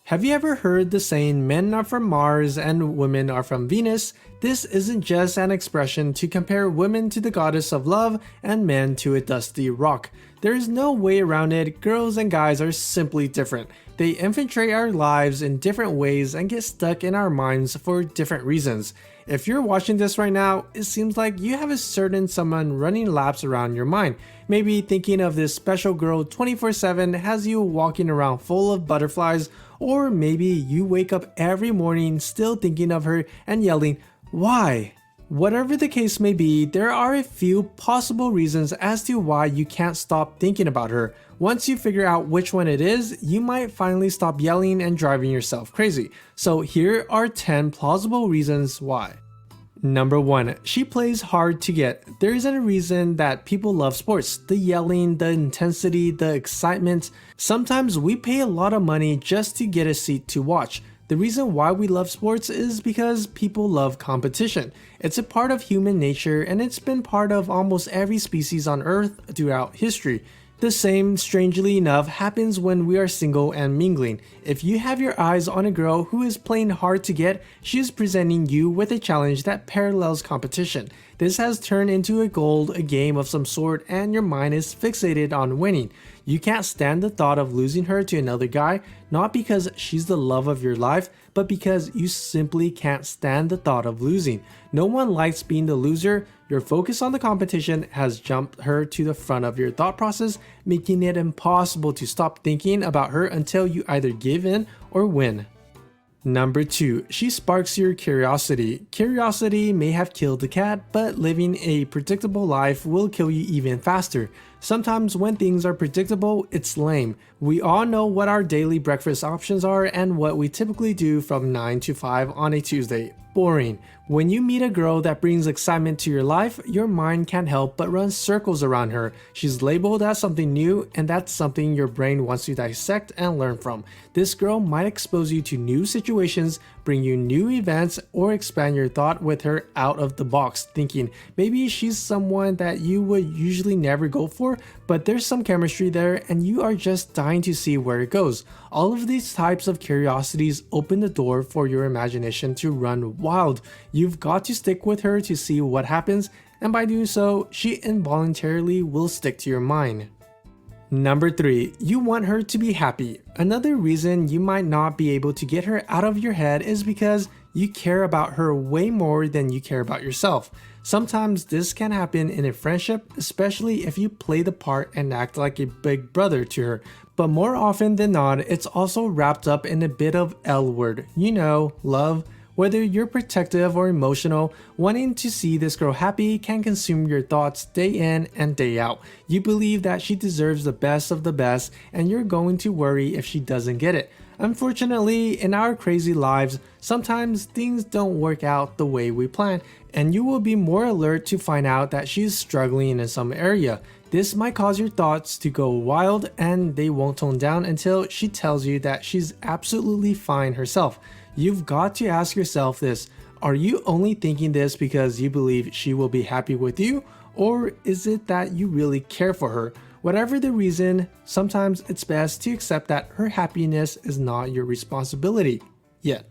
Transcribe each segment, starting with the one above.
Have you ever heard the saying men are from Mars and women are from Venus? This isn't just an expression to compare women to the goddess of love and men to a dusty rock. There is no way around it. Girls and guys are simply different. They infiltrate our lives in different ways and get stuck in our minds for different reasons. If you're watching this right now, it seems like you have a certain someone running laps around your mind. Maybe thinking of this special girl 24/7 has you walking around full of butterflies, or maybe you wake up every morning still thinking of her and yelling, "Why?" Whatever the case may be, there are a few possible reasons as to why you can't stop thinking about her. Once you figure out which one it is, you might finally stop yelling and driving yourself crazy. So here are 10 plausible reasons why. Number 1. She plays hard to get. There isn't a reason that people love sports. The yelling, the intensity, the excitement. Sometimes we pay a lot of money just to get a seat to watch. The reason why we love sports is because people love competition. It's a part of human nature, and it's been part of almost every species on Earth throughout history. The same, strangely enough, happens when we are single and mingling. If you have your eyes on a girl who is playing hard to get, she is presenting you with a challenge that parallels competition. This has turned into a game of some sort, and your mind is fixated on winning. You can't stand the thought of losing her to another guy, not because she's the love of your life, but because you simply can't stand the thought of losing. No one likes being the loser. Your focus on the competition has jumped her to the front of your thought process, making it impossible to stop thinking about her until you either give in or win. Number 2. She sparks your curiosity. Curiosity may have killed the cat, but living a predictable life will kill you even faster. Sometimes when things are predictable, it's lame. We all know what our daily breakfast options are and what we typically do from 9 to 5 on a Tuesday. Boring. When you meet a girl that brings excitement to your life, your mind can't help but run circles around her. She's labeled as something new, and that's something your brain wants to dissect and learn from. This girl might expose you to new situations, bring you new events, or expand your thought with her out of the box, thinking maybe she's someone that you would usually never go for, but there's some chemistry there and you are just dying to see where it goes. All of these types of curiosities open the door for your imagination to run wild. You've got to stick with her to see what happens, and by doing so, she involuntarily will stick to your mind. Number 3. You want her to be happy. Another reason you might not be able to get her out of your head is because you care about her way more than you care about yourself. Sometimes this can happen in a friendship, especially if you play the part and act like a big brother to her. But more often than not, it's also wrapped up in a bit of L word, love. Whether you're protective or emotional, wanting to see this girl happy can consume your thoughts day in and day out. You believe that she deserves the best of the best, and you're going to worry if she doesn't get it. Unfortunately, in our crazy lives, sometimes things don't work out the way we plan, and you will be more alert to find out that she's struggling in some area. This might cause your thoughts to go wild, and they won't tone down until she tells you that she's absolutely fine herself. You've got to ask yourself this: are you only thinking this because you believe she will be happy with you? Or is it that you really care for her? Whatever the reason, sometimes it's best to accept that her happiness is not your responsibility yet.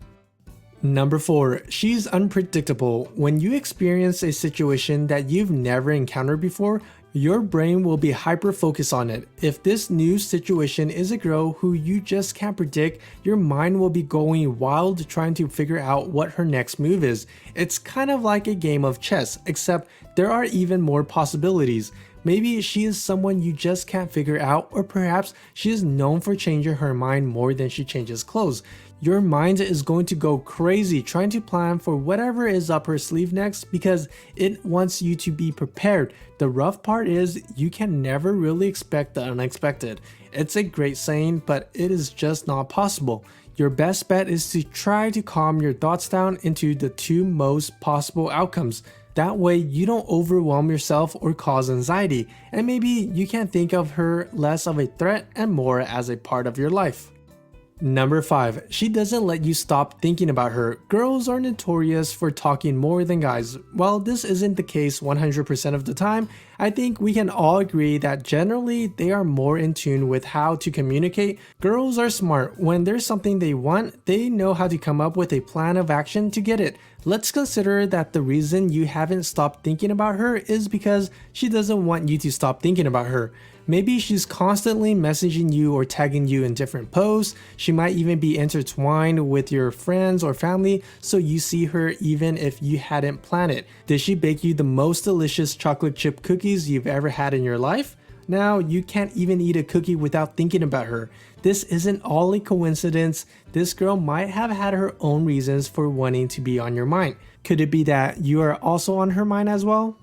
Number 4. She's unpredictable. When you experience a situation that you've never encountered before, your brain will be hyper-focused on it. If this new situation is a girl who you just can't predict, your mind will be going wild trying to figure out what her next move is. It's kind of like a game of chess, except there are even more possibilities. Maybe she is someone you just can't figure out, or perhaps she is known for changing her mind more than she changes clothes. Your mind is going to go crazy trying to plan for whatever is up her sleeve next because it wants you to be prepared. The rough part is you can never really expect the unexpected. It's a great saying, but it is just not possible. Your best bet is to try to calm your thoughts down into the 2 most possible outcomes. That way you don't overwhelm yourself or cause anxiety, and maybe you can think of her less of a threat and more as a part of your life. Number 5. She doesn't let you stop thinking about her. Girls are notorious for talking more than guys. While this isn't the case 100% of the time, I think we can all agree that generally they are more in tune with how to communicate. Girls are smart. When there's something they want, they know how to come up with a plan of action to get it. Let's consider that the reason you haven't stopped thinking about her is because she doesn't want you to stop thinking about her. Maybe she's constantly messaging you or tagging you in different posts. She might even be intertwined with your friends or family, so you see her even if you hadn't planned it. Did she bake you the most delicious chocolate chip cookies you've ever had in your life? Now you can't even eat a cookie without thinking about her. This isn't all a coincidence. This girl might have had her own reasons for wanting to be on your mind. Could it be that you are also on her mind as well?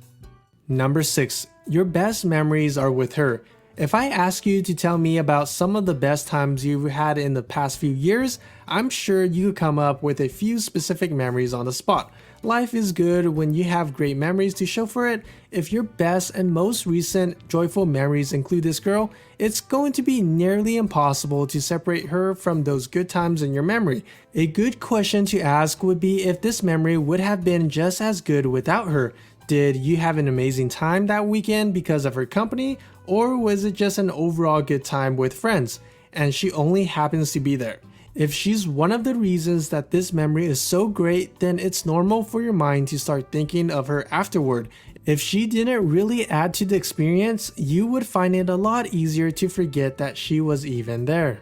Number 6. Your best memories are with her. If I ask you to tell me about some of the best times you've had in the past few years, I'm sure you could come up with a few specific memories on the spot. Life is good when you have great memories to show for it. If your best and most recent joyful memories include this girl, it's going to be nearly impossible to separate her from those good times in your memory. A good question to ask would be if this memory would have been just as good without her. Did you have an amazing time that weekend because of her company, or was it just an overall good time with friends, and she only happens to be there? If she's one of the reasons that this memory is so great, then it's normal for your mind to start thinking of her afterward. If she didn't really add to the experience, you would find it a lot easier to forget that she was even there.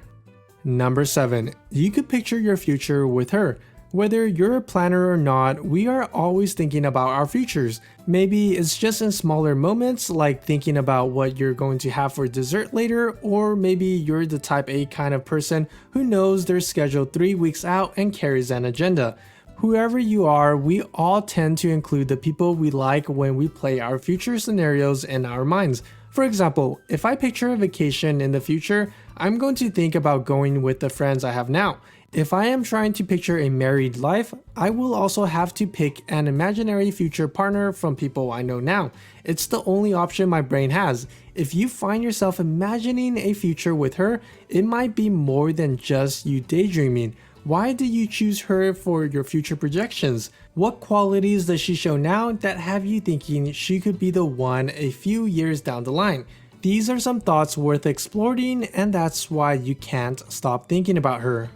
Number 7. You could picture your future with her. Whether you're a planner or not, we are always thinking about our futures. Maybe it's just in smaller moments, like thinking about what you're going to have for dessert later, or maybe you're the type A kind of person who knows their schedule 3 weeks out and carries an agenda. Whoever you are, we all tend to include the people we like when we play our future scenarios in our minds. For example, if I picture a vacation in the future, I'm going to think about going with the friends I have now. If I am trying to picture a married life, I will also have to pick an imaginary future partner from people I know now. It's the only option my brain has. If you find yourself imagining a future with her, it might be more than just you daydreaming. Why did you choose her for your future projections? What qualities does she show now that have you thinking she could be the one a few years down the line? These are some thoughts worth exploring, and that's why you can't stop thinking about her.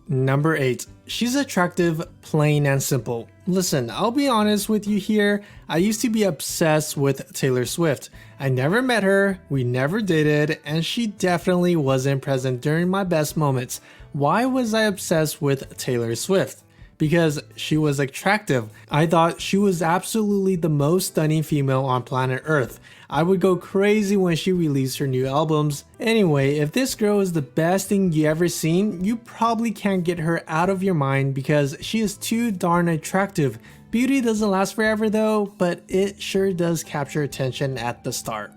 Number 8. She's attractive, plain and simple. Listen, I'll be honest with you here. I used to be obsessed with Taylor Swift. I never met her, we never dated, and she definitely wasn't present during my best moments. Why was I obsessed with Taylor Swift? Because she was attractive. I thought she was absolutely the most stunning female on planet Earth. I would go crazy when she released her new albums. Anyway, if this girl is the best thing you ever seen, you probably can't get her out of your mind because she is too darn attractive. Beauty doesn't last forever though, but it sure does capture attention at the start.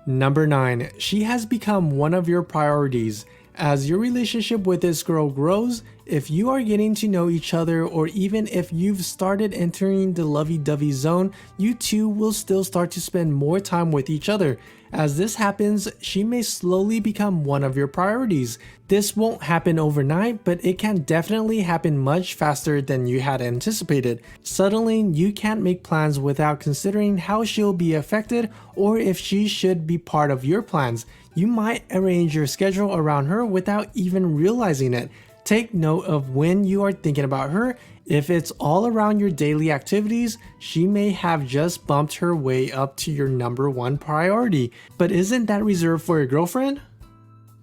Number 9. She has become one of your priorities. As your relationship with this girl grows, if you are getting to know each other, or even if you've started entering the lovey-dovey zone, you two will still start to spend more time with each other. As this happens, she may slowly become one of your priorities. This won't happen overnight, but it can definitely happen much faster than you had anticipated. Suddenly, you can't make plans without considering how she'll be affected or if she should be part of your plans. You might arrange your schedule around her without even realizing it. Take note of when you are thinking about her. If it's all around your daily activities, she may have just bumped her way up to your number 1 priority. But isn't that reserved for your girlfriend?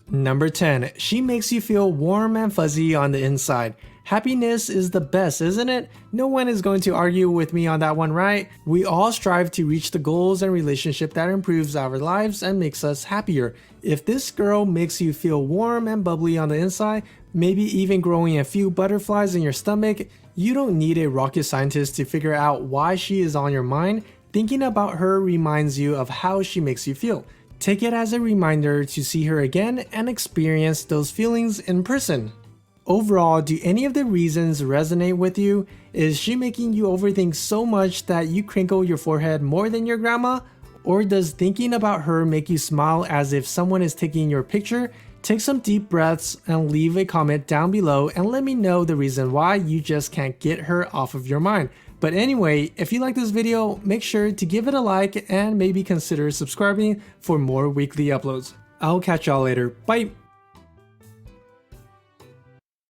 Number 10. She makes you feel warm and fuzzy on the inside. Happiness is the best, isn't it? No one is going to argue with me on that one, right? We all strive to reach the goals and relationship that improves our lives and makes us happier. If this girl makes you feel warm and bubbly on the inside, maybe even growing a few butterflies in your stomach, you don't need a rocket scientist to figure out why she is on your mind. Thinking about her reminds you of how she makes you feel. Take it as a reminder to see her again and experience those feelings in person. Overall, do any of the reasons resonate with you? Is she making you overthink so much that you crinkle your forehead more than your grandma? Or does thinking about her make you smile as if someone is taking your picture? Take some deep breaths and leave a comment down below and let me know the reason why you just can't get her off of your mind. But anyway, if you like this video, make sure to give it a like and maybe consider subscribing for more weekly uploads. I'll catch y'all later. Bye!